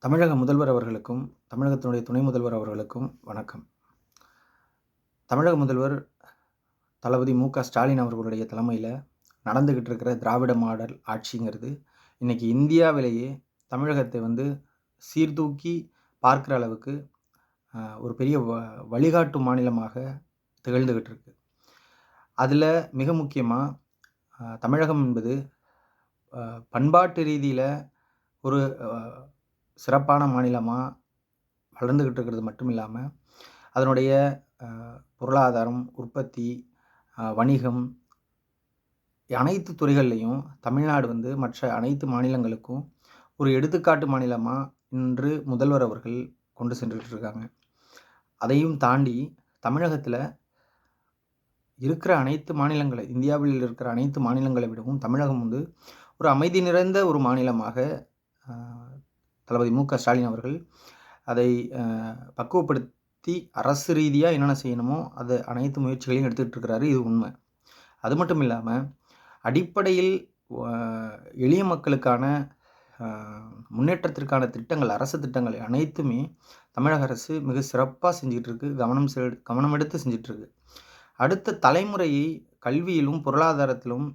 தமிழக முதல்வர் அவர்களுக்கும், தமிழகத்தினுடைய துணை முதல்வர் அவர்களுக்கும் வணக்கம். தமிழக முதல்வர் தளபதி ஸ்டாலின் அவர்களுடைய தலைமையில நடந்துகிட்டு இருக்கிற திராவிட மாடல் ஆட்சிங்கிறது, இன்னைக்கு இந்தியாவிலேயே தமிழகத்தை சீர்தூக்கி பார்க்கிற அளவுக்கு ஒரு பெரிய வழிகாட்டும் மாநிலமாக திகழ்ந்துகிட்டு இருக்கு. அதில மிக முக்கியமா தமிழகம் என்பது பண்பாட்டு ரீதியில ஒரு சிறப்பான மாநிலமா வளர்ந்துகிட்டு இருக்கிறது மட்டும் இல்லாம, அதனுடைய பொருளாதாரம், உற்பத்தி, வணிகம் அனைத்து துறைகள்லயும் தமிழ்நாடு மற்ற அனைத்து மாநிலங்களுக்கும் ஒரு எடுத்துக்காட்டு மாநிலமா இன்று முதல்வர் அவர்கள் கொண்டு சென்றுட்டு இருக்காங்க. அதையும் தாண்டி தமிழகத்தில இருக்கிற அனைத்து இந்தியாவில் இருக்கிற அனைத்து மாநிலங்களை விடவும் தமிழகம் ஒரு அமைதி நிறைந்த ஒரு மாநிலமாக தளபதி ஸ்டாலின் அவர்கள் அதை பக்குவப்படுத்தி அரசு ரீதியா என்னென்ன செய்யணுமோ அது அனைத்து முயற்சிகளையும் எடுத்துட்டு இருக்கிறாரு. இது உண்மை. அது மட்டும் இல்லாம அடிப்படையில் எளிய மக்களுக்கான முன்னேற்றத்திற்கான திட்டங்கள், அரசு திட்டங்கள் அனைத்துமே தமிழக அரசு மிக சிறப்பா செஞ்சுட்டு இருக்கு. கவனம் எடுத்து செஞ்சுட்டு இருக்கு. அடுத்த தலைமுறையை கல்வியிலும், பொருளாதாரத்திலும்,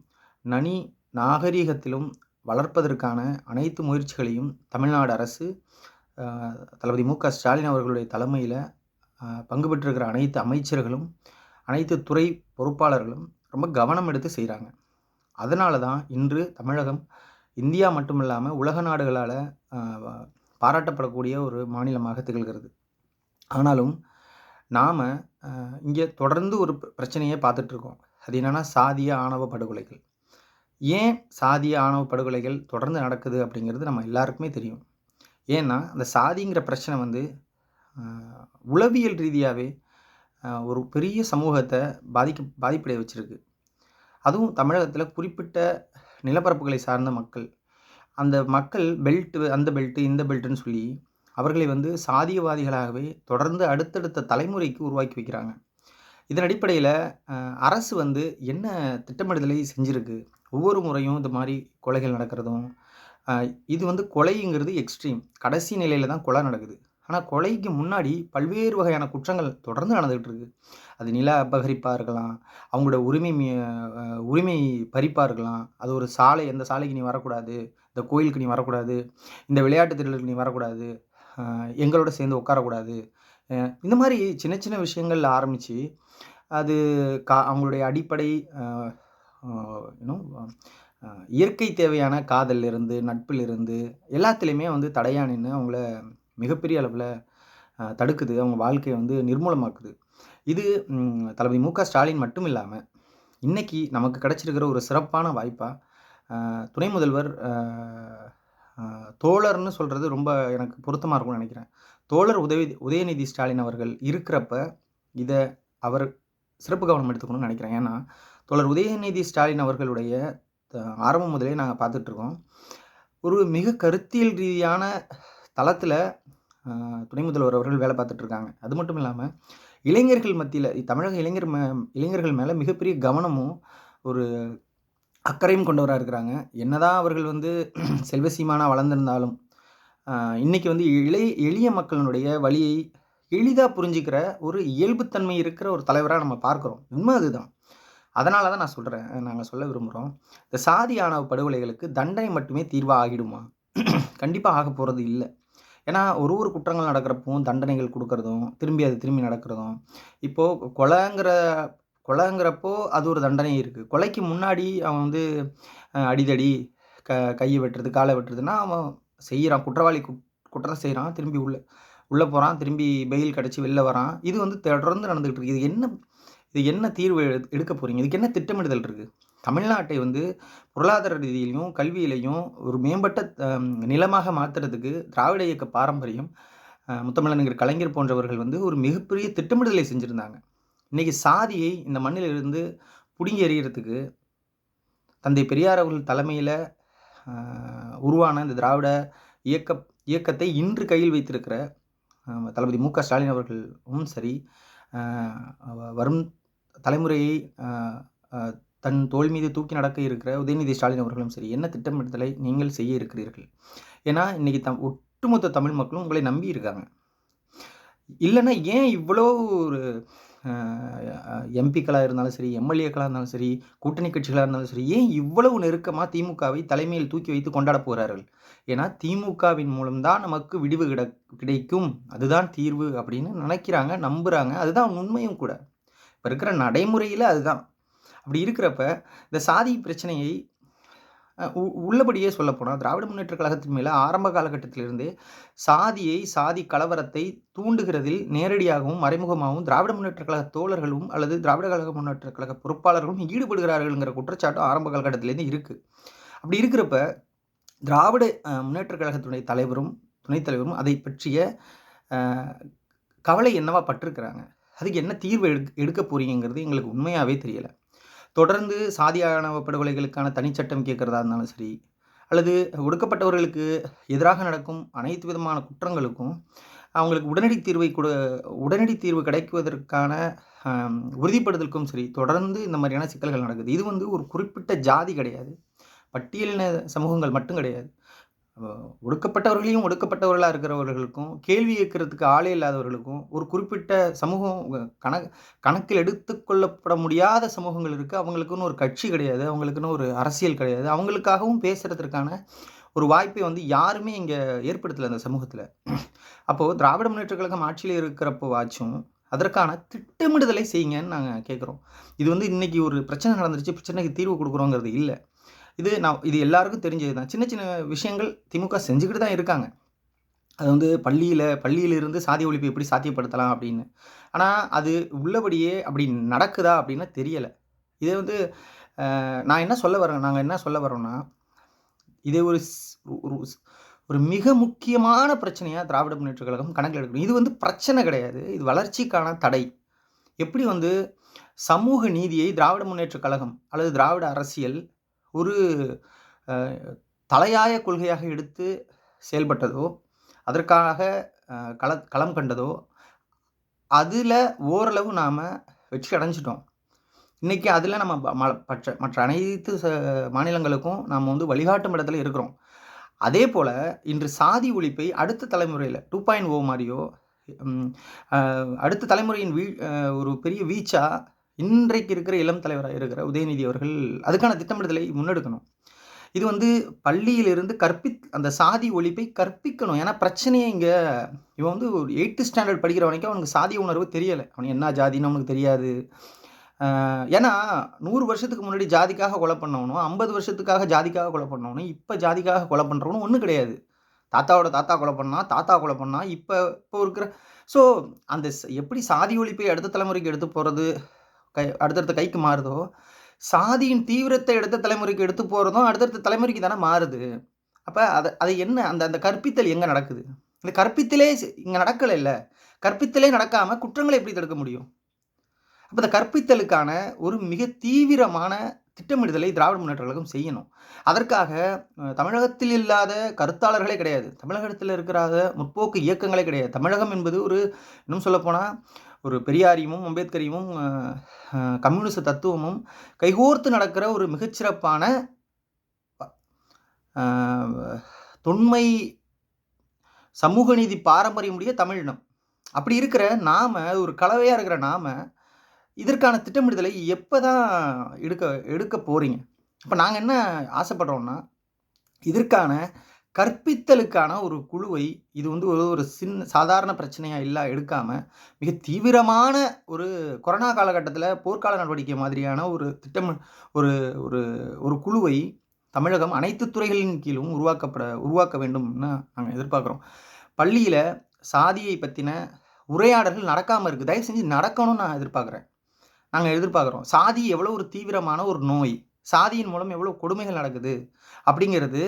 நாகரீகத்திலும் வளர்ப்பதற்கான அனைத்து முயற்சிகளையும் தமிழ்நாடு அரசு தளபதி ஸ்டாலின் அவர்களுடைய தலைமையில பங்கு பெற்றிருக்கிற அனைத்து அமைச்சர்களும், அனைத்து துறை பொறுப்பாளர்களும் ரொம்ப கவனம் எடுத்து செய்றாங்க. அதனால தான் இன்று தமிழகம் இந்தியா மட்டுமில்லாம உலக நாடுகளால பாராட்டப்படக்கூடிய ஒரு மாநிலமாக திகழ்கிறது. ஆனாலும் நாம இங்கே தொடர்ந்து ஒரு பிரச்சனையை பார்த்துட்டு இருக்கோம். அது என்னன்னா சாதிய ஆணவ படுகொலைகள். ஏன் சாதிய ஆணவ படுகொலைகள் தொடர்ந்து நடக்குது அப்படிங்கிறது நம்ம எல்லாருக்குமே தெரியும். ஏன்னா அந்த சாதிங்கிற பிரச்சனை உளவியல் ரீதியாவே ஒரு பெரிய சமூகத்தை பாதிப்படைய வச்சிருக்கு. அதுவும் தமிழகத்தில குறிப்பிட்ட நிலப்பரப்புகளை சார்ந்த மக்கள். அந்த மக்கள் அந்த பெல்ட், இந்த பெல்ட்ன்னு சொல்லி அவர்களை சாதியவாதிகளாகவே தொடர்ந்து அடுத்தடுத்த தலைமுறைக்கு உருவாக்கி வைக்கிறாங்க. இதன் அடிப்படையில அரசு என்ன திட்டமிடுதலை செஞ்சிருக்கு? ஒவ்வொரு முறையும் இந்த மாரி கொலைகள் நடக்கிறதும், இது கொலைங்கிறது எக்ஸ்ட்ரீம். கடைசி நிலையில தான் கொலை நடக்குது. ஆனா கொலைக்கு முன்னாடி பல்வேறு வகையான குற்றங்கள் தொடர்ந்து நடந்துகிட்டு இருக்கு. அது நில அபகரிப்பா இருக்கலாம், அவங்களோட உரிமை பறிப்பா இருக்கலாம். அது ஒரு சாலை, இந்த சாலைக்கு நீ வரக்கூடாது, இந்த கோயிலுக்கு நீ வரக்கூடாது, இந்த விளையாட்டு திடலுக்கு நீ வரக்கூடாது, எங்களோட சேர்ந்து உட்காரக்கூடாது. இந்த மாரி சின்ன சின்ன விஷயங்கள்ல ஆரம்பிச்சு, அது அவங்களுடைய அடிப்படை இயற்கை தேவையான காதலிலிருந்து, நட்பிலிருந்து எல்லாத்துலயுமே தடையா நின்னு அவங்கள மிகப்பெரிய அளவுல தடுக்குது. அவங்க வாழ்க்கைய நிர்மூலமாக்குது. இது தளபதி ஸ்டாலின் மட்டும் இல்லாம, இன்னைக்கு நமக்கு கிடைச்சிருக்கிற ஒரு சிறப்பான வாய்ப்பா, துணை முதல்வர் தோழர்ன்னு சொல்றது ரொம்ப எனக்கு பொருத்தமா இருக்கும்னு நினைக்கிறேன். தோழர் உதயநிதி ஸ்டாலின் அவர்கள் இருக்கிறப்ப, இத அவர் சிறப்பு கவனம் எடுத்துக்கணும்னு நினைக்கிறேன். ஏன்னா, தோழர் உதயநிதி ஸ்டாலின் அவர்களுடைய ஆரம்பம் முதலே நாங்க பார்த்துட்டு இருக்கோம். ஒரு மிக கருத்தியல் ரீதியான தளத்தில துணை முதல்வர் அவர்கள் வேலை பார்த்துட்டு இருக்காங்க. அது மட்டும் இல்லாம, இளைஞர்கள் மத்தியில தமிழக இளைஞர்கள் மேல மிகப்பெரிய கவனமும், ஒரு அக்கறையும் கொண்டவரா இருக்கிறாங்க. என்னதான் அவர்கள் செல்வ சீமானா வளர்ந்திருந்தாலும், இன்னைக்கு எளிய மக்களினுடைய வலியை எளிதா புரிஞ்சுக்கிற ஒரு இயல்புத்தன்மை இருக்கிற ஒரு தலைவரா நம்ம பார்க்கிறோம். உண்மை அதுதான். அதனால தான் நான் சொல்றேன். நாங்க சொல்ல விரும்புறோம். இந்த சாதி ஆணவ படுகொலைகளுக்கு தண்டனை மட்டுமே தீர்வா ஆகிடுமா? கண்டிப்பா ஆகப்போறது இல்ல. ஏன்னா ஒரு குற்றங்கள் நடக்கிறப்பவும் தண்டனைகள் குடுக்கிறதும், திரும்பி நடக்கிறதும், இப்போ கொலைங்கிறப்போ அது ஒரு தண்டனை இருக்கு. கொலைக்கு முன்னாடி அவன் அடிதடி, கைய வெட்டுறது, கால வெட்டுறதுன்னா அவன் செய்றான். குற்றவாளி குற்றம் செய்றான். திரும்பி உள்ள போறான். திரும்பி பெயில் கிடைச்சு வெளில வரான். இது தொடர்ந்து நடந்துகிட்டு இருக்கு. இது என்ன தீர்வு எடுக்க போறீங்க? இதுக்கு என்ன திட்டமிடுதல் இருக்கு? தமிழ்நாட்டை பொருளாதார ரீதியிலும், கல்வியிலையும் ஒரு மேம்பட்ட நிலமாக மாத்துறதுக்கு திராவிட இயக்க பாரம்பரியம், முத்தமிழறிஞர் கலைஞர் போன்றவர்கள் ஒரு மிகப்பெரிய திட்டமிடுதலை செஞ்சிருந்தாங்க. இன்னைக்கு சாதியை இந்த மண்ணிலிருந்து புடுங்கி எறியறதுக்கு தந்தை பெரியார் அவர்கள் தலைமையில உருவான இந்த திராவிட இயக்கத்தை இன்று கையில் வைத்திருக்கிற தளபதி ஸ்டாலின் அவர்களும் சரி, வரும் தலைமுறையை தன் தோள் மீது தூக்கி நடக்க இருக்கிற உதயநிதி ஸ்டாலின் அவர்களும் சரி, என்ன திட்டமிடுதலை நீங்கள் செய்ய இருக்கிறீர்கள்? ஏன்னா இன்னைக்கு ஒட்டுமொத்த தமிழ் மக்களும் உங்களை நம்பி இருக்காங்க. இல்லைன்னா ஏன் இவ்வளோ ஒரு எம்பிக்களா இருந்தாலும் சரி, எம்எல்ஏக்களா இருந்தாலும் சரி, கூட்டணி கட்சிகளா இருந்தாலும் சரி, ஏன் இவ்வளவு நெருக்கமா திமுகவை தலைமையில் தூக்கி வைத்து கொண்டாடப் போகிறார்கள்? ஏன்னா திமுகவின் மூலம் தான் நமக்கு விடிவு கிடைக்கும். அதுதான் தீர்வு அப்படின்னு நினைக்கிறாங்க, நம்புறாங்க. அதுதான் உண்மையும் கூட. இப்ப இருக்கிற நடைமுறையில அதுதான். அப்படி இருக்கிறப்ப, இந்த சாதி பிரச்சனையை உள்ளபடியே சொல்லப்போனா, திராவிட முன்னேற்றக் கழகத்தின் மேல ஆரம்ப காலகட்டத்திலிருந்தே சாதி கலவரத்தை தூண்டுகிறதில் நேரடியாகவும், மறைமுகமாகவும் திராவிட முன்னேற்றக் கழக தோழர்களும் அல்லது திராவிட கழக முன்னேற்றக் கழக பொறுப்பாளர்களும் ஈடுபடுகிறார்கள்ங்கிற குற்றச்சாட்டும் ஆரம்ப காலகட்டத்திலேருந்து இருக்கு. அப்படி இருக்கிறப்ப, திராவிட முன்னேற்றக் கழகத்தினுடைய தலைவரும், துணைத் தலைவரும் அதை பற்றிய அ கவலை என்னவா பட்டிருக்கிறாங்க? அதுக்கு என்ன தீர்வு எடுக்க போறீங்கங்கிறது எங்களுக்கு உண்மையாவே தெரியல. தொடர்ந்து சாதி ஆணவ படுகொலைகளுக்கான தனிச்சட்டம் கேட்கிறதா இருந்தாலும் சரி, அல்லது ஒடுக்கப்பட்டவர்களுக்கு எதிராக நடக்கும் அனைத்து விதமான குற்றங்களுக்கும் அவங்களுக்கு உடனடி தீர்வு கிடைக்குவதற்கான உறுதிப்படுத்தலுக்கும் சரி, தொடர்ந்து இந்த மாதிரியான சிக்கல்கள் நடக்குது. இது வந்து ஒரு குறிப்பிட்ட ஜாதி கிடையாது. பட்டியலின சமூகங்கள் மட்டும் கிடையாது. ஒடுக்கப்பட்டவர்களையும் ஒடுக்கப்பட்டவர்களா இருக்கிறவர்களுக்கும், கேள்வி கேட்கறதுக்கு ஆளே இல்லாதவர்களுக்கும், ஒரு குறிப்பிட்ட சமூகம் கணக்கில் எடுத்துக்கொள்ளப்பட முடியாத சமூகங்கள் இருக்கு. அவங்களுக்குன்னு ஒரு கட்சி கிடையாது. அவங்களுக்குன்னு ஒரு அரசியல் கிடையாது. அவங்களுக்காகவும் பேசுறதற்கான ஒரு வாய்ப்பை வந்து யாருமே இங்க ஏற்படுத்தல அந்த சமூகத்துல. அப்போ திராவிட முன்னேற்றக் கழகம் ஆட்சியில இருக்கிறப்போவாச்சும், அதற்கான திட்டமிடுதலை செய்யுங்கன்னு நாங்க கேட்கிறோம். இது வந்து இன்னைக்கு ஒரு பிரச்சனை நடந்துருச்சு, பிரச்சனைக்கு தீர்வு குடுக்குறோங்கிறது இல்ல. இது எல்லாருக்கும் தெரிஞ்சது தான். சின்ன சின்ன விஷயங்கள் திமுக செஞ்சுக்கிட்டு தான் இருக்காங்க. அது வந்து பள்ளியிலிருந்து சாதி ஒழிப்பு எப்படி சாத்தியப்படுத்தலாம் அப்படின்னு. ஆனா, அது உள்ளபடியே அப்படி நடக்குதா அப்படின்னா தெரியல. இதே வந்து நாங்க என்ன சொல்ல வர்றோம்னா, இதை ஒரு மிக முக்கியமான பிரச்சனையா திராவிட முன்னேற்றக் கழகம் கணக்கில் எடுக்கணும். இது வந்து பிரச்சனை கிடையாது. இது வளர்ச்சிக்கான தடை. எப்படி வந்து சமூக நீதியை திராவிட முன்னேற்றக் கழகம் அல்லது திராவிட அரசியல் ஒரு அ தலையாய கொள்கையாக எடுத்து செயல்பட்டதோ, அதற்காக களம் கண்டதோ, அதுல ஓரளவு நாம வெற்றி அடைஞ்சுட்டோம். இன்னைக்கு அதுல நம்ம மற்ற அனைத்து மாநிலங்களுக்கும் நாம வந்து வழிகாட்டும் இடத்துல இருக்கிறோம். அதேபோல இன்று சாதி ஒழிப்பை அடுத்த தலைமுறையில 2.0 மாரியோ, அடுத்த தலைமுறையின் ஒரு பெரிய வீச்சா இன்றைக்கு இருக்கிற இளம் தலைவரா இருக்கிற உதயநிதி அவர்கள் அதுக்கான திட்டமிடுதலை முன்னெடுக்கணும். இது வந்து பள்ளியிலிருந்து அந்த சாதி ஒழிப்பை கற்பிக்கணும். ஏன்னா பிரச்சனையே இவன் வந்து ஒரு 8th ஸ்டாண்டர்ட் படிக்கிற வரைக்கும் அவனுக்கு சாதி உணர்வு தெரியல. அவன் என்ன ஜாதின்னு அவனுக்கு தெரியாது. ஏன்னா 100 வருஷத்துக்கு முன்னாடி ஜாதிக்காக கொலை பண்ணவனும், 50 வருஷத்துக்காக ஜாதிக்காக கொலை பண்ணவனும், இப்ப ஜாதிக்காக கொலை பண்றவனும் ஒண்ணும் கிடையாது. தாத்தாவோட தாத்தா கொலை பண்ணான், தாத்தா கொலை பண்ணான். இப்போ இருக்கிற ஸோ அந்த எப்படி சாதி ஒழிப்பை அடுத்த தலைமுறைக்கு எடுத்து போறது, அடுத்தடுத்த கைக்கு மாறுதோ, சாதியின் தீவிரத்தை அடுத்த தலைமுறைக்கு எடுத்து போறதும் அடுத்தடுத்த தலைமுறைக்கு தானே மாறுது. அப்ப அது என்ன அந்த கற்பித்தல் எங்க நடக்குது? இந்த கற்பித்தலே இங்க நடக்கலைல்ல. கற்பித்தலே நடக்காம குற்றங்களை எப்படி தடுக்க முடியும்? அப்ப இந்த கற்பித்தலுக்கான ஒரு மிக தீவிரமான திட்டமிடுதலை திராவிட முன்னேற்ற கழகம் செய்யணும். அதற்காக தமிழகத்தில் இல்லாத கருத்தாளர்களே கிடையாது. தமிழகத்தில் இருக்கிறாத முற்போக்கு இயக்கங்களே கிடையாது. தமிழகம் என்பது இன்னும் சொல்லப்போனா ஒரு பெரியாரியமும், அம்பேத்கரியமும், கம்யூனிச தத்துவமும் கைகோர்த்து நடக்கிற ஒரு மிகச்சிறப்பான தொன்மை சமூக நீதி பாரம்பரியமுடைய தமிழினம். அப்படி இருக்கிற நாம ஒரு கலவையா இருக்கிற நாம இதற்கான திட்டமிடுதலை எப்பதான் எடுக்க போறீங்க? அப்ப நாங்க என்ன ஆசைப்படுறோம்னா, இதற்கான கற்பித்தலுக்கான ஒரு குழுவை இது வந்து ஒரு சாதாரண பிரச்சனையா எடுக்காம, மிக தீவிரமான ஒரு கொரோனா காலகட்டத்தில போர்க்கால நடவடிக்கை மாதிரியான ஒரு ஒரு ஒரு ஒரு குழுவை தமிழகம் அனைத்து துறைகளின் கீழும் உருவாக்க வேண்டும்னு நாங்க எதிர்பார்க்கிறோம். பள்ளியில சாதியை பத்தின உரையாடல்கள் நடக்காம இருக்கு. தயவு செஞ்சு நடக்கணும்னு நாங்க எதிர்பார்க்கிறோம். சாதி எவ்வளவு ஒரு தீவிரமான ஒரு நோய். சாதியின் மூலம் எவ்வளவு கொடுமைகள் நடக்குது அப்படிங்கிறது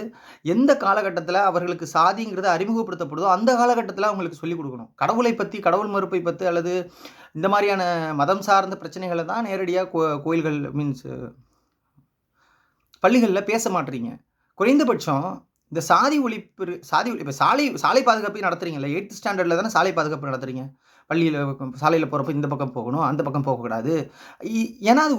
எந்த காலகட்டத்தில அவர்களுக்கு சாதிங்கிறது அறிமுகப்படுத்தப்படுதோ, அந்த காலகட்டத்தில அவங்களுக்கு சொல்லிக் குடுக்கணும். கடவுளை பத்தி, கடவுள் மறுப்பை பத்தி அல்லது இந்த மாரியான மதம் சார்ந்த பிரச்சனைகள தான் நேரடியா கோயில்கள் பள்ளிகள்ல பேச மாட்றீங்க. குறைந்தபட்சம் இந்த சாதி இப்போ சாலை பாதுகாப்பு நடத்துறீங்கல்ல, 8th ஸ்டாண்டர்டில் தானே சாலை பாதுகாப்பு நடத்துறீங்க. பள்ளியில் சாலையில் போகிறப்ப இந்த பக்கம் போகணும், அந்த பக்கம் போகக்கூடாது. இ ஏன்னா அது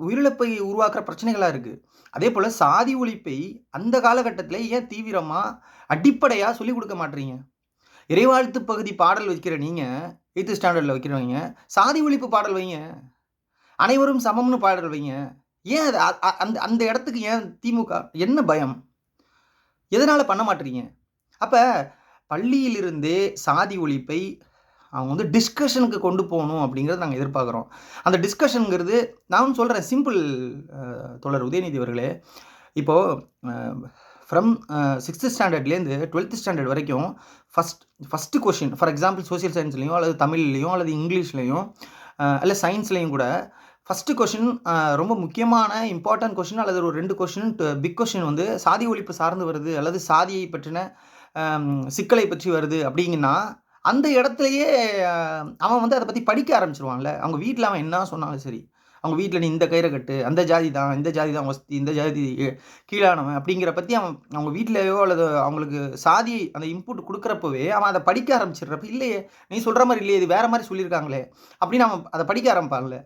உயிரிழப்பை உருவாக்குற பிரச்சனைகளா இருக்கு. அதேபோல சாதி ஒழிப்பை அந்த காலகட்டத்தில ஏன் தீவிரமா, அடிப்படையா சொல்லிக் குடுக்க மாட்றீங்க? இறைவாழ்த்து பகுதி பாடல் வைக்கிற நீங்க, 8th ஸ்டாண்டர்ட்ல வைக்கிறவங்க, சாதி ஒழிப்பு பாடல் வைங்க. அனைவரும் சமம்னு பாடல் வைங்க. ஏன் அது அந்த அந்த இடத்துக்கு ஏன் திமுக என்ன பயம்? எதனால பண்ண மாட்றீங்க? அப்ப பள்ளியிலிருந்தே சாதி ஒழிப்பை அவங்க வந்து டிஸ்கஷனுக்கு கொண்டு போணும் அப்படிங்கிறத நாங்க எதிர்பார்க்குறோம். அந்த டிஸ்கஷன்ங்கிறது நான் சொல்றேன் சிம்பிள் தோழர் உதயநிதி அவர்களே. இப்போ அ ஃப்ரம் 6th ஸ்டாண்டர்ட்லேருந்து 12th ஸ்டாண்டர்ட் வரைக்கும் first question for example social சயின்ஸ்லயும் அல்லது தமிழ்லயும் அல்லது இங்கிலீஷ்லயும் இல்ல சயின்ஸ்லயும் கூட ஃபர்ஸ்ட் கொஸ்டின் ரொம்ப முக்கியமான இம்பார்ட்டன்ட் கொஸ்டின் அல்லது ஒரு 2 கொஸ்டின் பிக் கொஸ்டின் வந்து சாதி ஒழிப்பு சார்ந்து வருது அல்லது சாதியை பற்றின சிக்கலை பற்றி வருது அப்படிங்கன்னா, அந்த இடத்துலயே அவன் வந்து அத பத்தி படிக்க ஆரம்பிச்சுருவான்ல. அவங்க வீட்ல அவன் என்ன சொன்னாலும் சரி. அவங்க வீட்ல நீ இந்த கயிற கட்டு, அந்த ஜாதி தான், இந்த ஜாதி தான் ஒஸ்தி, இந்த ஜாதி கீழானவன் அப்படிங்கிற பத்தி அவங்க வீட்லயோ அல்லது அவங்களுக்கு சாதி அந்த இன்புட் குடுக்குறப்பவே அவன் அத படிக்க ஆரம்பிச்சிடுறப்ப, இல்லையே நீ சொல்ற மாரி இல்லையே, இது வேற மாரி சொல்லியிருக்காங்களே அப்படின்னு அவன் அத படிக்க ஆரம்பிப்பான்ல.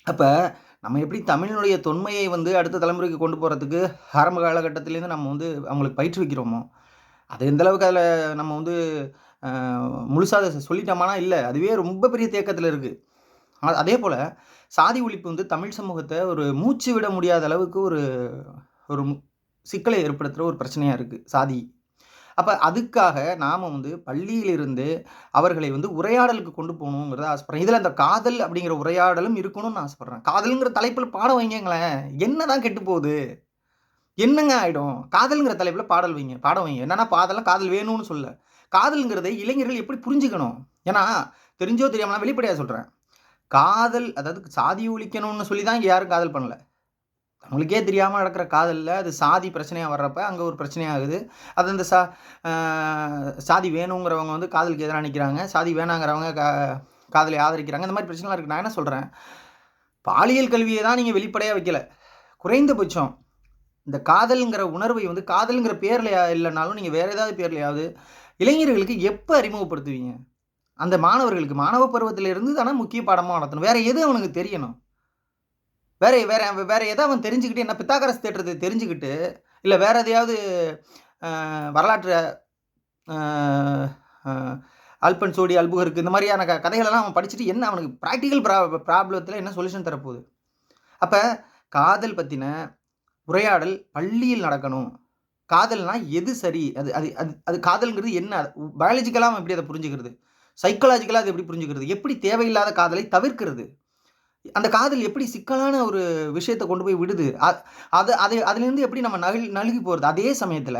அப்ப நம்ம எப்படி தமிழினுடைய தொன்மையை வந்து அடுத்த தலைமுறைக்கு கொண்டு போறதுக்கு ஆரம்ப காலகட்டத்திலேருந்து நம்ம வந்து அவங்களுக்கு பயிற்றுவிக்கிறோமோ, அது எந்த அளவுக்கு அதில நம்ம வந்து அ முழுசா அத சொல்லிட்டோமானா இல்ல. அதுவே ரொம்ப பெரிய தேக்கத்தில இருக்கு. அதேபோல சாதி ஒழிப்பு வந்து தமிழ் சமூகத்த ஒரு மூச்சு விட முடியாத அளவுக்கு ஒரு ஒரு சிக்கலை ஏற்படுத்துற ஒரு பிரச்சனையா இருக்கு, சாதி. அப்ப அதுக்காக நாம வந்து பள்ளியிலிருந்து அவர்களை வந்து உரையாடலுக்கு கொண்டு போகணுங்கிறத ஆசைப்படுறேன். இதுல அந்த காதல் அப்படிங்கிற உரையாடலும் இருக்கணும்னு நான் ஆசைப்படுறேன். காதல்ங்கிற தலைப்புல பாடம் வைங்களேன். என்னதான் கெட்டு போகுது? என்னங்க ஆயிடும்? காதல்ங்கிற தலைப்புல பாடம் வைங்க. என்னன்னா அதெல்லாம் காதல் வேணும்னு சொல்லல. காதல்ங்கிறதை இளைஞர்கள் எப்படி புரிஞ்சுக்கணும்? ஏன்னா, தெரிஞ்சோ தெரியாமலோ நான் வெளிப்படையா சொல்றேன். காதல் அதாவது சாதி ஒழிக்கணும்னு சொல்லி தான் இங்க யாரும் காதல் பண்ணல. அவங்களுக்கே தெரியாம நடக்கிற காதல்ல, அது சாதி பிரச்சனையா வர்றப்ப, அங்க ஒரு பிரச்சனையாகுது. அது அந்த அ சாதி வேணுங்கிறவங்க வந்து காதலுக்கு எதிரா நிக்கிறாங்க. சாதி வேணாங்கிறவங்க காதலை ஆதரிக்கிறாங்க. இந்த மாரி பிரச்சனைலாம் இருக்கு. நான் என்ன சொல்றேன், பாலியல் கல்விய தான் நீங்க வெளிப்படையா வைக்கல. குறைந்தபட்சம் இந்த காதல்ங்கிற உணர்வை வந்து காதல்ங்கிற பேர்ல இல்லனாலும், நீங்க வேற ஏதாவது பேர்லயாவது இளைஞர்களுக்கு எப்ப அறிமுகப்படுத்துவீங்க? அந்த மாணவர்களுக்கு மாணவ பருவத்தில இருந்து தானே முக்கிய பாடமா நடத்தணும். வேற எது அவனுக்கு தெரியணும்? வேற வேற வேற எத அவன் தெரிஞ்சுக்கிட்டு என்ன பித்தாகரஸ் தேற்றத்த தெரிஞ்சுக்கிட்டு, இல்ல வேற எதையாவது அ வரலாற்று அ அ அல்பன் சோடி, அல்புகர்க் இந்த மாரியான கதைகளெல்லாம் அவன் படிச்சுட்டு என்ன அவனுக்கு பிராக்டிகல் ப்ராப்ளத்துல என்ன சொல்யூஷன் தரப்போகுது? அப்ப காதல் பத்தின உரையாடல் பள்ளியில் நடக்கணும். காதல்னா எது சரி? அது அது அது அது காதல்ங்கிறது என்ன? பயாலஜிக்கலா அவன் எப்படி அத புரிஞ்சுக்கிறது? சைக்காலஜிக்கலா அத எப்படி புரிஞ்சுக்கிறது? எப்படி தேவையில்லாத காதலை தவிர்க்கிறது? அந்த காதல் எப்படி சிக்கலான ஒரு விஷயத்த கொண்டு போய் விடுது? அதிலிருந்து எப்படி நம்ம நழுகி போறது? அதே சமயத்தில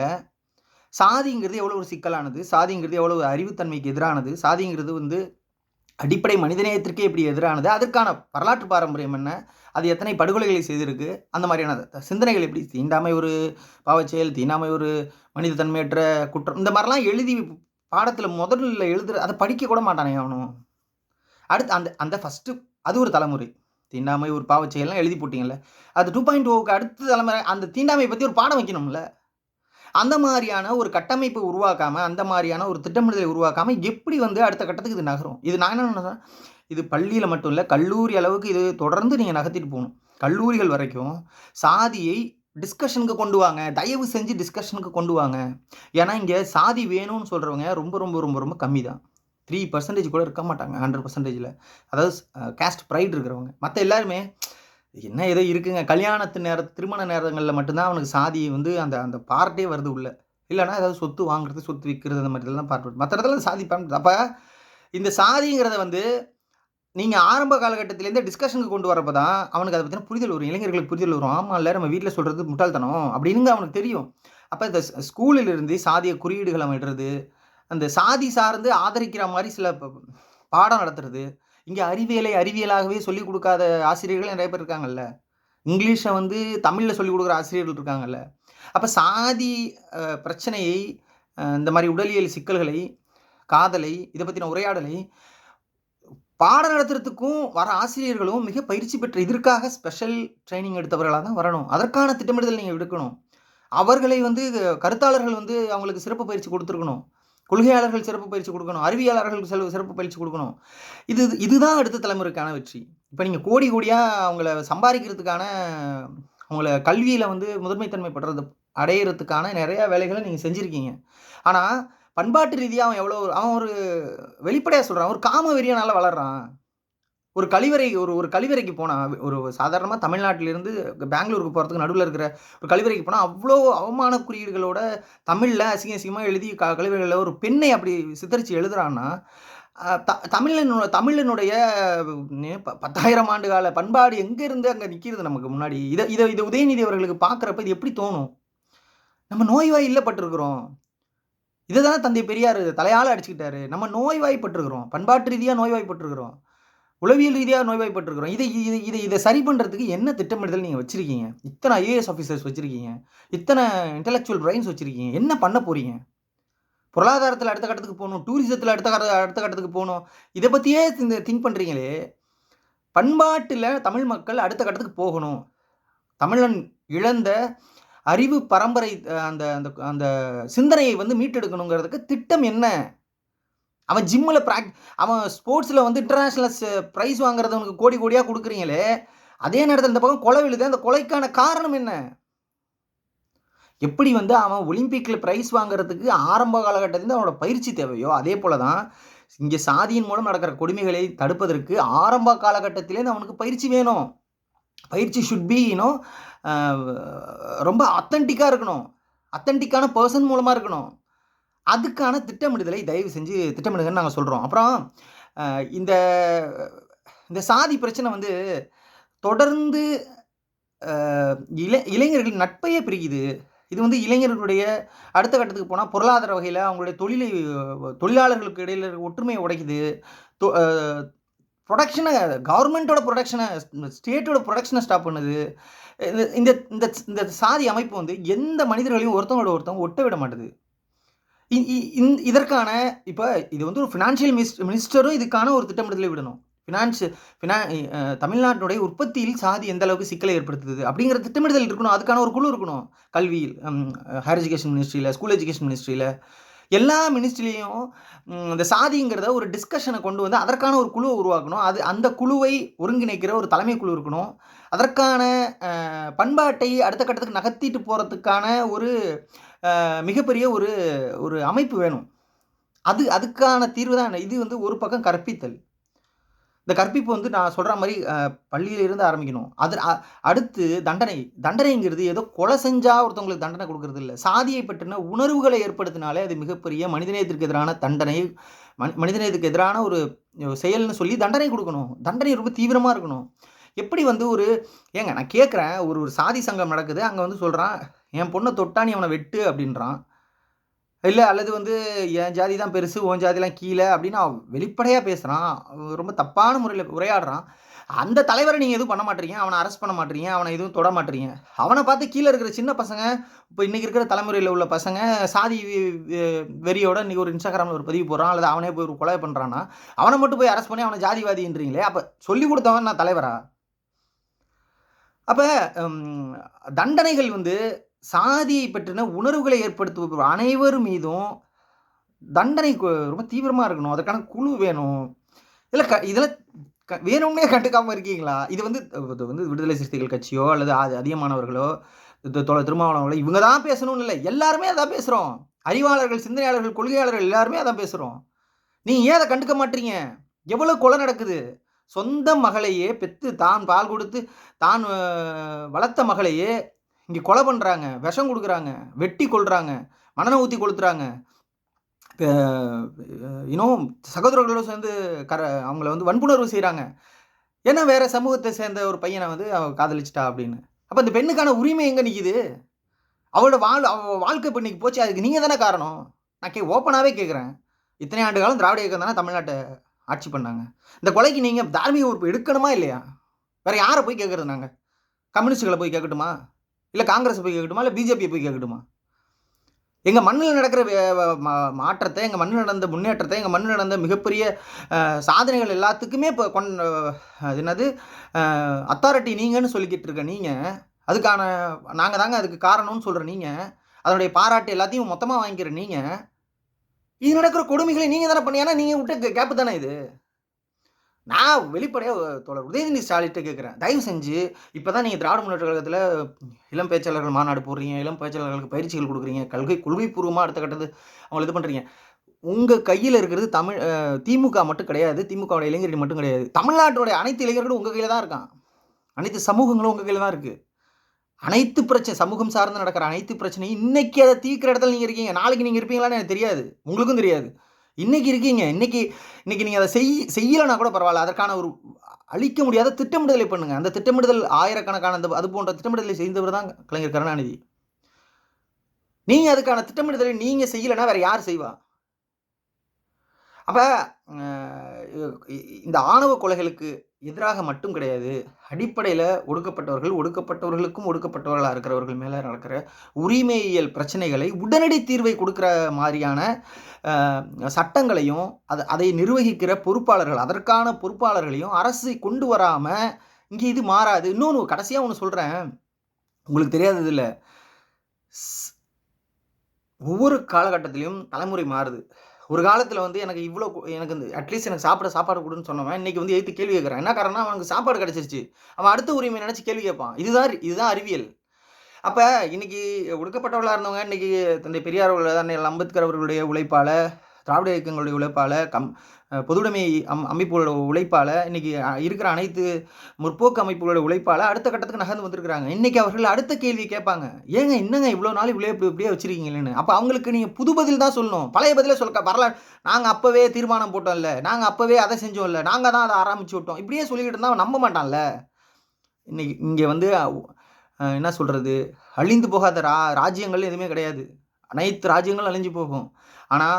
சாதிங்கிறது எவ்வளவு ஒரு சிக்கலானது? சாதிங்கிறது எவ்வளவு அறிவுத்தன்மைக்கு எதிரானது? சாதிங்கிறது வந்து அடிப்படை மனிதநேயத்திற்கே எப்படி எதிரானது? அதற்கான வரலாற்று பாரம்பரியம் என்ன? அது எத்தனை படுகொலைகளை செய்திருக்கு? அந்த மாரியான சிந்தனைகள் எப்படி? தீண்டாமை ஒரு பாவச்செயல், தீண்டாமை ஒரு மனித தன்மையற்ற குற்றம். இந்த மாரிலாம் எழுதி பாடத்தில முதல்ல அத படிக்க கூட மாட்டானே எவனும். அடுத்து அந்த அந்த ஃபர்ஸ்ட்டு அது ஒரு தலைமுறை. தீண்டாமை ஒரு பாவச் செயல்னு எழுதி போட்டீங்கல்ல. அது 2.0க்கு அடுத்த தலைமுறை அந்த தீண்டாமைய பத்தி ஒரு பாடம் வைக்கணும்ல. அந்த மாரியான ஒரு கட்டமைப்ப உருவாக்காம, அந்த மாரியான ஒரு திட்டமிடுதலை உருவாக்காம எப்படி வந்து அடுத்த கட்டத்துக்கு இது நகரும்? இது நான் என்ன சொல்றேன், இது பள்ளியில மட்டும் இல்ல, கல்லூரி அளவுக்கு இது தொடர்ந்து நீங்க நகர்த்திட்டு போணும். கல்லூரிகள் வரைக்கும் சாதியை டிஸ்கஷனுக்கு கொண்டு வாங்க. தயவு செஞ்சு டிஸ்கஷனுக்கு கொண்டு வாங்க. ஏன்னா, இங்க சாதி வேணும்னு சொல்றவங்க ரொம்ப, ரொம்ப, ரொம்ப, ரொம்ப கம்மி தான். 3% கூட இருக்க மாட்டாங்க 100%ல. அதாவது காஸ்ட் பிரைட் இருக்கிறவங்க. மத்த எல்லாருமே என்ன ஏதோ இருக்குங்க. திருமண நேரங்கள்ல மட்டும் தான் அவனுக்கு சாதி வந்து அந்த அந்த பார்ட்டே வருது உள்ள. இல்லன்னா ஏதாவது சொத்து வாங்குறது, சொத்து விக்கிறது அந்த மாரி இதெல்லாம் பார்ட் வருது. மத்த இடத்துல சாதி அப்ப இந்த சாதிங்கிறத வந்து நீங்க ஆரம்ப காலகட்டத்திலேருந்தே டிஸ்கஷனுக்கு கொண்டு வரப்ப தான் அவனுக்கு அத பத்தின புரிதல் வரும். இளைஞர்களுக்கு புரிதல் வரும். ஆமால்ல நம்ம வீட்ல சொல்றது முட்டாள்தனம் அப்படின்னு அவனுக்கு தெரியும். அப்ப இந்த ஸ்கூலில் இருந்து சாதிய குறியீடுகள் அவன் இடுறது, அந்த சாதி சார்ந்து ஆதரிக்கிற மாரி சில பாடம் நடத்துறது. இங்க அறிவியலாகவே சொல்லிக் குடுக்காத ஆசிரியர்கள் நெறைய பேர் இருக்காங்கல்ல. இங்கிலீஷ வந்து தமிழ்ல சொல்லிக் குடுக்குற ஆசிரியர்கள் இருக்காங்கல்ல. அப்ப சாதி பிரச்சனையை இந்த மாரி உடலியல் சிக்கல்களை, காதலை, இத பத்தின உரையாடலை பாடம் நடத்துறதுக்கும் வர ஆசிரியர்களும் மிக பயிற்சி பெற்ற இதற்காக ஸ்பெஷல் ட்ரெய்னிங் எடுத்தவர்களா தான் வரணும். அதற்கான திட்டமிடுதல் நீங்க எடுக்கணும். அவர்களை வந்து கருத்தாளர்கள் வந்து அவங்களுக்கு சிறப்பு பயிற்சி கொடுத்துருக்கணும். கொள்கையாளர்கள் சிறப்பு பயிற்சி கொடுக்கணும். அறிவியலாளர்களுக்கு சிறப்பு பயிற்சி கொடுக்கணும். இதுதான் அடுத்த தலைமுறைக்கான வெற்றி. இப்ப நீங்க கோடி கோடியா அவங்கள சம்பாரிக்கிறதுக்கான அவங்கள கல்வியில வந்து முதன்மைத்தன்மை அடையறதுக்கான நெறைய வேலைகள நீங்க செஞ்சிருக்கீங்க. ஆனா, பண்பாட்டு ரீதியா அவன் ஒரு வெளிப்படையா சொல்றான். ஒரு காம வெறியனால வளர்றான். ஒரு கழிவறைக்கு போனா, ஒரு சாதாரணமா தமிழ்நாட்டிலிருந்து பெங்களூருக்கு போறதுக்கு நடுவுல இருக்கிற ஒரு கழிவறைக்கு போனா, அவ்ளோ அவமான குறியீடுகளோட தமிழ்ல அசிங்கமா எழுதி கழிவறைகள்ல ஒரு பெண்ணை அப்படி சித்தரிச்சு எழுதுறான்னா, அ த தமிழினுடைய 10,000 ஆண்டு கால பண்பாடு எங்க இருந்து அங்க நிக்கிறது நமக்கு முன்னாடி. இத இத இத உதயநிதி அவர்களுக்கு பார்க்கிறப்ப இது எப்படி தோணும்? நம்ம நோய்வாய் பட்டிருக்கிறோம். இத தானே தந்தை பெரியார் தலையால அடிச்சுக்கிட்டாரு. நம்ம நோய்வாய்ப்பட்டிருக்கிறோம். பண்பாட்டு ரீதியா நோய்வாய்ப்பட்டிருக்கிறோம். உளவியல் ரீதியா நோய்வாய்ப்பட்டிருக்கிறோம். இத சரி பண்றதுக்கு என்ன திட்டமிடுதல் நீங்க வச்சிருக்கீங்க? இத்தன ஐஏஎஸ் ஆஃபீசர்ஸ் வச்சிருக்கீங்க. இத்தன இன்டலெக்சுவல் பிரைன்ஸ் வச்சிருக்கீங்க. என்ன பண்ண போறீங்க? பொருளாதாரத்துல அடுத்த கட்டத்துக்கு போணும். டூரிசத்துல அடுத்த கட்டத்துக்கு போணும். இத பத்தியே திங்க் பண்றீங்களே! பண்பாட்டுல தமிழ் மக்கள் அடுத்த கட்டத்துக்கு போகணும். தமிழன் இழந்த அறிவு பரம்பரை அந்த அந்த அந்த சிந்தனையை வந்து மீட்டெடுக்கணுங்கிறதுக்கு திட்டம் என்ன? அவன் ஜிம்ல அவன் ஸ்போர்ட்ஸ்ல வந்து இன்டர்நேஷனல் பிரைஸ் வாங்குறவனுக்கு கோடி கோடியா குடுக்குறீங்களே! அதே நேரத்துல இந்த பக்கம் கொலை விழுது. அந்த கொலைக்கான காரணம் என்ன? எப்படி வந்து அவன் ஒலிம்பிக்ல பிரைஸ் வாங்குறதுக்கு ஆரம்ப காலகட்டத்திலிருந்து அவனோட பயிற்சி தேவையோ, அதே போல தான் இங்க சாதியின் மூலம் நடக்கிற கொடுமைகளை தடுப்பதற்கு ஆரம்ப காலகட்டத்திலேருந்து அவனுக்கு பயிற்சி வேணும். பயிற்சி ஷுட் பி அ ரொம்ப ஆத்தென்டிக்கா இருக்கணும். ஆத்தென்டிக்கான பெர்சன் மூலமா இருக்கணும். அதுக்கான திட்டமிடுதலை தயவு செஞ்சு திட்டமிடுங்கன்னு நாங்க சொல்றோம். அப்புறம் அ இந்த இந்த சாதி பிரச்சனை வந்து தொடர்ந்து அ இளைஞர்கள் நட்பையே பிரிக்குது. இது வந்து இளைஞர்களுடைய அடுத்த கட்டத்துக்கு போனா பொருளாதார வகையில அவங்களுடைய தொழிலாளர்களுக்கு இடையில இருக்க ஒற்றுமைய உடைக்குது. தொ அ புரொடக்ஷன கவர்ன்மென்ட்டோட புரொடக்ஷன ஸ்டேட்டோட புரொடக்ஷன ஸ்டாப் பண்ணுது. இந்த இந்த இந்த இந்த சாதி அமைப்பு வந்து எந்த மனிதர்களையும் ஒருத்தவங்களோட ஒருத்தவங்க ஒட்ட விட மாட்டுது. இ இ இந் இதற்கான இப்ப இது வந்து ஒரு ஃபினான்ஷியல் மினிஸ்டரும் இதுக்கான ஒரு திட்டமிடுதலை விடணும். ஃபினான்ஸ் ஃபினா தமிழ்நாட்டினுடைய உற்பத்தியில் சாதி எந்த அளவுக்கு சிக்கலை ஏற்படுத்துது அப்படிங்கிற திட்டமிடுதல் இருக்கணும். அதுக்கான ஒரு குழு இருக்கணும். கல்வியில் ஹையர் எஜுகேஷன் மினிஸ்ட்ரியில, ஸ்கூல் எஜுகேஷன் மினிஸ்ட்ரியில எல்லா மினிஸ்ட்ரிலயும் இந்த சாதிங்கிறத ஒரு டிஸ்கஷன கொண்டு வந்து அதற்கான ஒரு குழுவ உருவாக்கணும். அந்த குழுவை ஒருங்கிணைக்கிற ஒரு தலைமை குழு இருக்கணும். அதற்கான பண்பாட்டை அடுத்த கட்டத்துக்கு நகர்த்திட்டு போறதுக்கான ஒரு மிகப்பெரிய ஒரு அமைப்பு வேணும். அதுக்கான தீர்வு தான் இது வந்து ஒரு பக்கம் கற்பித்தல். இந்த கற்பிப்பு வந்து நான் சொல்ற மாரி பள்ளியிலிருந்து ஆரம்பிக்கணும். அது அடுத்து தண்டனை. தண்டனைங்கிறது ஏதோ கொலை செஞ்சா ஒருத்தவங்களுக்கு தண்டனை குடுக்குறது இல்ல. சாதியை பற்றின உணர்வுகளை ஏற்படுத்தினாலே அது மிகப்பெரிய மனிதநேயத்திற்கு எதிரான தண்டனை. மனிதநேயத்துக்கு எதிரான ஒரு செயல்னு சொல்லி தண்டனை குடுக்கணும். தண்டனை ரொம்ப தீவிரமா இருக்கணும். எப்படி வந்து ஏங்க நான் கேட்கிறேன். ஒரு சாதி சங்கம் நடக்குது. அங்க வந்து சொல்றான், "என் பொண்ண தொட்டா நீ அவன வெட்டு" அப்படின்றான். இல்ல அல்லது வந்து என் ஜாதி தான் பெருசு, உன் ஜாதிலாம் கீழ அப்படின்னு வெளிப்படையா பேசுறான். ரொம்ப தப்பான முறையில உரையாடுறான். அந்த தலைவர நீங்க எதுவும் பண்ண மாட்றீங்க. அவன அரெஸ்ட் பண்ண மாட்றீங்க. அவன எதுவும் தொட மாட்றீங்க. அவன பார்த்து கீழ இருக்கிற சின்ன பசங்க, இப்ப இன்னைக்கு இருக்கிற தலைமுறையில உள்ள பசங்க சாதி வெறியோட இன்னைக்கு ஒரு Instagramல ஒரு பதிவு போடுறான். அல்லது அவனே போய் ஒரு கொலை பண்றான்னா, அவன மட்டும் போய் அரெஸ்ட் பண்ணி அவன ஜாதிவாதின்றீங்களே. அப்ப சொல்லிக் குடுத்தவன் நான் தலைவரா? அப்ப தண்டனைகள் வந்து சாதியை பற்றின உணர்வுகளை ஏற்படுத்துபவர் அனைவர் மீதும் தண்டனை ரொம்ப தீவிரமா இருக்கணும். அதற்கான குழு வேணும். இதெல்லாம் வேணும்னே கண்டுக்காம இருக்கீங்களா? இது வந்து விடுதலை சிறுத்தைகள் கட்சியோ அல்லது அதிகமானவர்களோ, திருமாவளவர்களோ இவங்க தான் பேசணும்னு இல்ல. எல்லாருமே அதான் பேசுறோம். அறிவாளர்கள், சிந்தனையாளர்கள், கொள்கையாளர்கள் எல்லாருமே அதான் பேசுறோம். நீங்க ஏன் அத கண்டுக்க மாட்றீங்க? எவ்வளவு கொலை நடக்குது? சொந்த மகளையே பெத்து தான் பால் குடுத்து தான் வளர்த்த மகளையே இங்க கொலை பண்றாங்க, விஷம் குடுக்குறாங்க, வெட்டி கொல்றாங்க, மண்ணெண்ணெய் ஊத்தி கொளுத்துறாங்க. சகோதரர்களோட சேர்ந்து அவங்கள வந்து வன்புணர்வு செய்றாங்க. ஏன்னா வேற சமூகத்த சேர்ந்த ஒரு பையன வந்து அவ காதலிச்சுட்டா அப்படின்னு. அப்ப இந்த பெண்ணுக்கான உரிமை எங்க நிக்குது? அவ வாழ்க்கை இப்ப இன்னைக்கு போச்சு. அதுக்கு நீங்க தானே காரணம். நான் ஓப்பனாவே கேட்கிறேன். இத்தனை ஆண்டு காலம் திராவிட இயக்கம் தானே தமிழ்நாட்ட ஆட்சி பண்ணாங்க. இந்த கொலைக்கு நீங்க தார்மீக பொறுப்பு எடுக்கணுமா இல்லையா? வேற யார போய் கேட்கறது நாங்க? கம்யூனிஸ்ட்கள போய் கேட்கட்டுமா? இல்ல காங்கிரஸ போய் கேட்கட்டுமா? இல்ல பிஜேபிய போய் கேட்கட்டுமா? எங்க மண்ணுல நடக்கிற மாற்றத்த, எங்க மண்ணுல நடந்த முன்னேற்றத்த, எங்க மண்ணுல நடந்த மிகப்பெரிய சாதனைகள் எல்லாத்துக்குமே இப்ப அது என்னது அத்தாரிட்டி நீங்கன்னு சொல்லிக்கிட்டு இருக்க நீங்க, அதுக்கான நாங்கள் தாங்க அதுக்கு காரணம்னு சொல்கிற நீங்கள், அதனுடைய பாராட்டு எல்லாத்தையும் மொத்தமாக வாங்கிக்கிற நீங்கள், இது நடக்கிற கொடுமைகளை நீங்கள் தானே பண்ணி, ஏன்னா நீங்கள் விட்ட கேப்பு தானே இது. நான் வெளிப்படையா தோழர் உதயநிதி ஸ்டாலின்ட்ட கேட்கிறேன். தயவு செஞ்சு இப்ப தான் நீங்க திராவிட முன்னேற்ற கழகத்துல இளம் பேச்சாளர்கள் மாநாடு போடுறீங்க. இளம் பேச்சாளர்களுக்கு பயிற்சிகள் குடுக்குறீங்க. கொள்கை பூர்வமா அடுத்த கட்டது அவங்கள இது பண்றீங்க. உங்க கையில இருக்கிறது திமுக மட்டும் கிடையாது. திமுகவோட இளைஞரணி மட்டும் கிடையாது. தமிழ்நாட்டோட அனைத்து இளைஞர்களும் உங்க கையில தான் இருக்கான். அனைத்து சமூகங்களும் உங்க கையில தான் இருக்கு. அனைத்து பிரச்சனை சமூகம் சார்ந்து நடக்கிற அனைத்து பிரச்சனையும் இன்னைக்கு அத தீர்க்கிற இடத்துல நீங்க இருக்கீங்க. நாளைக்கு நீங்க இருப்பீங்களான்னு எனக்கு தெரியாது. உங்களுக்கும் தெரியாது. இன்னைக்கு இருக்கீங்க. இன்னைக்கு நீங்க அத செய்யலனா கூட பரவாயில்ல. அதற்கான ஒரு அழிக்க முடியாத திட்டமிடுதலை பண்ணுங்க. அந்த திட்டமிடுதல் ஆயிரக்கணக்கான அது போன்ற திட்டமிடுதலை செய்தவர் தான் கலைஞர் கருணாநிதி. நீங்க அதுக்கான திட்டமிடுதலை நீங்க செய்யலனா வேற யார் செய்வா? அப்ப இந்த ஆணவ கொலைகளுக்கு எதிராக மட்டும் கிடையாது. அடிப்படையில ஒடுக்கப்பட்டவர்களுக்கும் ஒடுக்கப்பட்டவர்களா இருக்கிறவர்கள் மேல நடக்கிற உரிமையியல் பிரச்சனைகளை உடனடி தீர்வை கொடுக்கிற மாரியான சட்டங்களையும், அதை நிர்வகிக்கிற பொறுப்பாளர்கள், அதற்கான பொறுப்பாளர்களையும் அரசு கொண்டு வராம, இங்க இது மாறாது. இன்னொன்னு கடைசியா ஒண்ணு சொல்றேன். உங்களுக்கு தெரியாதது இல்ல. ஒவ்வொரு காலகட்டத்திலயும் தலைமுறை மாறுது. ஒரு காலத்துல வந்து எனக்கு எனக்கு அட்லீஸ்ட் எனக்கு சாப்பாடு குடுன்னு சொன்னவன், இன்னைக்கு வந்து எதிர்த்து கேள்வி கேட்கிறான். என்ன காரணம்னா, அவனுக்கு சாப்பாடு கிடைச்சிருச்சு. அவன் அடுத்த உரிமைய நினைச்சு கேள்வி கேட்பான். இதுதான் அறிவியல். அப்ப இன்னைக்கு ஒடுக்கப்பட்டவர்களா இருந்தவங்க, இன்னைக்கு தந்தை பெரியார் அவர்கள், அன்னை அம்பேத்கர் அவர்களுடைய உழைப்பால, திராவிட இயக்கங்களுடைய உழைப்பால, பொதுவுடைமை அமைப்புகளோட உழைப்பால, இன்னைக்கு இருக்கிற அனைத்து முற்போக்கு அமைப்புகளோட உழைப்பால அடுத்த கட்டத்துக்கு நகர்ந்து வந்திருக்கிறாங்க. இன்னைக்கு அவர்கள் அடுத்த கேள்வி கேட்பாங்க. ஏங்க என்னங்க இவ்வளோ நாள் இப்படியே வச்சிருக்கீங்களேன்னு. அப்ப அவங்களுக்கு நீங்க புது பதில் தான் சொல்லணும். பழைய பதிலே நாங்க அப்பவே தீர்மானம் போட்டோம்ல, நாங்க அப்பவே அதை செஞ்சோம்ல, நாங்க தான் அதை ஆரம்பிச்சு விட்டோம். இப்படியே சொல்லிக்கிட்டு இருந்தா நம்ப மாட்டான்ல. இன்னைக்கு இங்க வந்து என்ன சொல்றது, அழிந்து போகாத ராஜ்யங்கள் எதுவுமே கிடையாது. அனைத்து ராஜ்யங்களும் அழிஞ்சு போகும். ஆனா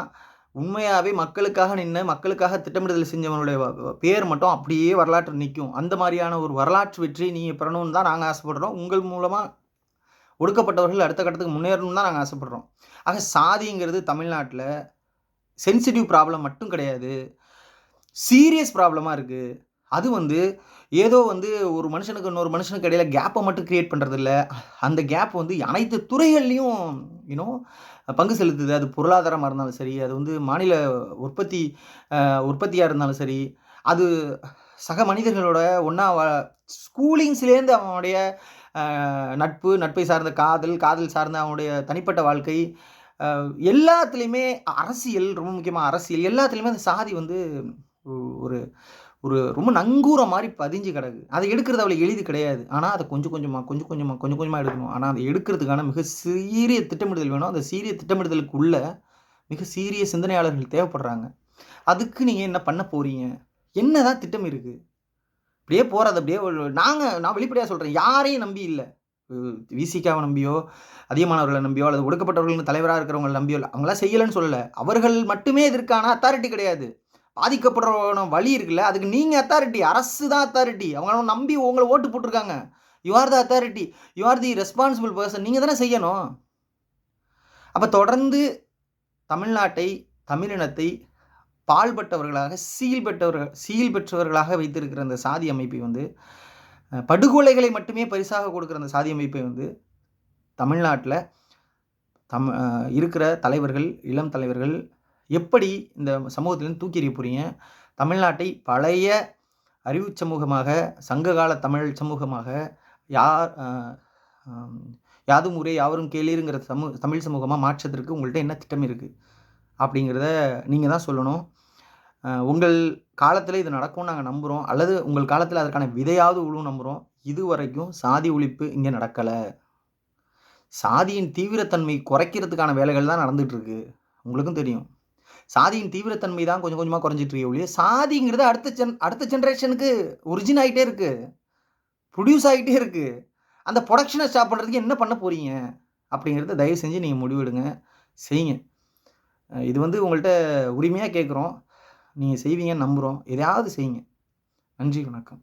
உண்மையாவே மக்களுக்காக மக்களுக்காக திட்டமிடுதல் செஞ்சவனுடைய பேர் மட்டும் அப்படியே வரலாற்றில் நிற்கும். அந்த மாதிரியான ஒரு வரலாற்று வெற்றி நீங்க பெறணும்னு தான் நாங்க ஆசைப்படுறோம். உங்கள் மூலமா ஒடுக்கப்பட்டவர்கள் அடுத்த கட்டத்துக்கு முன்னேறணும்னு தான் நாங்க ஆசைப்படுறோம். ஆக சாதிங்கிறது தமிழ்நாட்டுல சென்சிட்டிவ் ப்ராப்ளம் மட்டும் கிடையாது. சீரியஸ் ப்ராப்ளமா இருக்கு. அது வந்து ஏதோ வந்து ஒரு மனுஷனுக்கு இன்னொரு மனுஷனுக்கு இடையில கேப்ப மட்டும் கிரியேட் பண்றதில்ல. அந்த கேப் வந்து அனைத்து துறைகள்லயும் யூனோ பங்கு செலுத்துது. அது பொருளாதாரமா இருந்தாலும் சரி, அது வந்து மாநில உற்பத்தியா இருந்தாலும் சரி, அது சக மனிதர்களோட ஒண்ணா ஸ்கூலிங்ஸ்லேருந்து அவனுடைய நட்பை சார்ந்த காதல் சார்ந்த அவனுடைய தனிப்பட்ட வாழ்க்கை, எல்லாத்துலயுமே அரசியல், ரொம்ப முக்கியமா அரசியல் எல்லாத்துலயுமே அந்த சாதி வந்து ஒரு ஒரு ரொம்ப நங்கூரம் மாரி பதிஞ்சு கிடக்கு. அதை எடுக்கிறது அவ்வளோ எளிது கிடையாது. ஆனா, அத கொஞ்சம் கொஞ்சமா எடுக்கணும். ஆனா, அதை எடுக்கிறதுக்கான மிக சீரிய திட்டமிடுதல் வேணும். அந்த சீரிய திட்டமிடுதலுக்குள்ள மிக சீரிய சிந்தனையாளர்கள் தேவைப்படுறாங்க. அதுக்கு நீங்க என்ன பண்ண போறீங்க? என்னதான் திட்டம் இருக்கு? அப்படியே போறது அப்படியே நான் வெளிப்படையா சொல்றேன். யாரையும் நம்பி இல்ல. விசிகாவ நம்பியோ, அதிகமானவர்கள நம்பியோ, அல்லது ஒடுக்கப்பட்டவர்களின் தலைவரா இருக்கிறவங்கள நம்பியோ இல்ல. அவங்களாம் செய்யலன்னு சொல்லல. அவர்கள் மட்டுமே இதற்கான அத்தாரிட்டி கிடையாது. பாதிக்கப்படுறவன வழி இருக்குல்ல, அதுக்கு நீங்க அத்தாரிட்டி. அரசு தான் அத்தாரிட்டி. அவங்கள நம்பி உங்கள ஓட்டு போட்டுருக்காங்க. You are the authority. You are the responsible person. நீங்க தானே செய்யணும். அப்ப தொடர்ந்து தமிழ்நாட்டை, தமிழினத்தை பாழ்பட்டவர்களாக, சீல் பெற்றவர்களாக வைத்திருக்கிற அந்த சாதி அமைப்பை வந்து, படுகொலைகளை மட்டுமே பரிசாக கொடுக்கிற அந்த சாதி அமைப்பை வந்து, தமிழ்நாட்டுல இருக்கிற தலைவர்கள், இளம் தலைவர்கள் எப்படி இந்த சமூகத்திலேருந்து தூக்கி எறிய போறீங்க? தமிழ்நாட்டை பழைய அறிவு சமூகமாக, சங்ககால தமிழ் சமூகமாக, யார் யாதும் ஊரே யாவரும் கேளீர்ங்கிற தமிழ் சமூகமா மாற்றத்திற்கு உங்கள்ட்ட என்ன திட்டம் இருக்கு? அப்படிங்கிறத நீங்க தான் சொல்லணும். உங்கள் காலத்தில இது நடக்கும்னு நாங்க நம்புறோம். அல்லது உங்கள் காலத்தில அதற்கான விதையாவது விழும் நம்புறோம். இதுவரைக்கும் சாதி ஒழிப்பு இங்க நடக்கல. சாதியின் தீவிரத்தன்மை குறைக்கிறதுக்கான வேலைகள் தான் நடந்துட்டு இருக்கு. உங்களுக்கும் தெரியும். சாதியின் தீவிரத்தன்மை தான் கொஞ்சம் கொஞ்சமா குறைஞ்சிட்டு இருக்கே ஒழிய, சாதிங்கிறது அடுத்த ஜெனரேஷனுக்கு ஒரிஜின் ஆயிட்டே இருக்கு. புரொடியூஸ் ஆயிட்டே இருக்கு. அந்த புரொடக்ஷன ஸ்டாப் பண்றதுக்கு என்ன பண்ண போறீங்க? அப்படிங்கிறத தயவு செஞ்சு நீங்க முடிவெடுங்க. செய்யுங்க. இது வந்து உங்கள்ட்ட உரிமையா கேட்குறோம். நீங்க செய்வீங்கன்னு நம்புறோம். எதையாவது செய்யுங்க. நன்றி, வணக்கம்.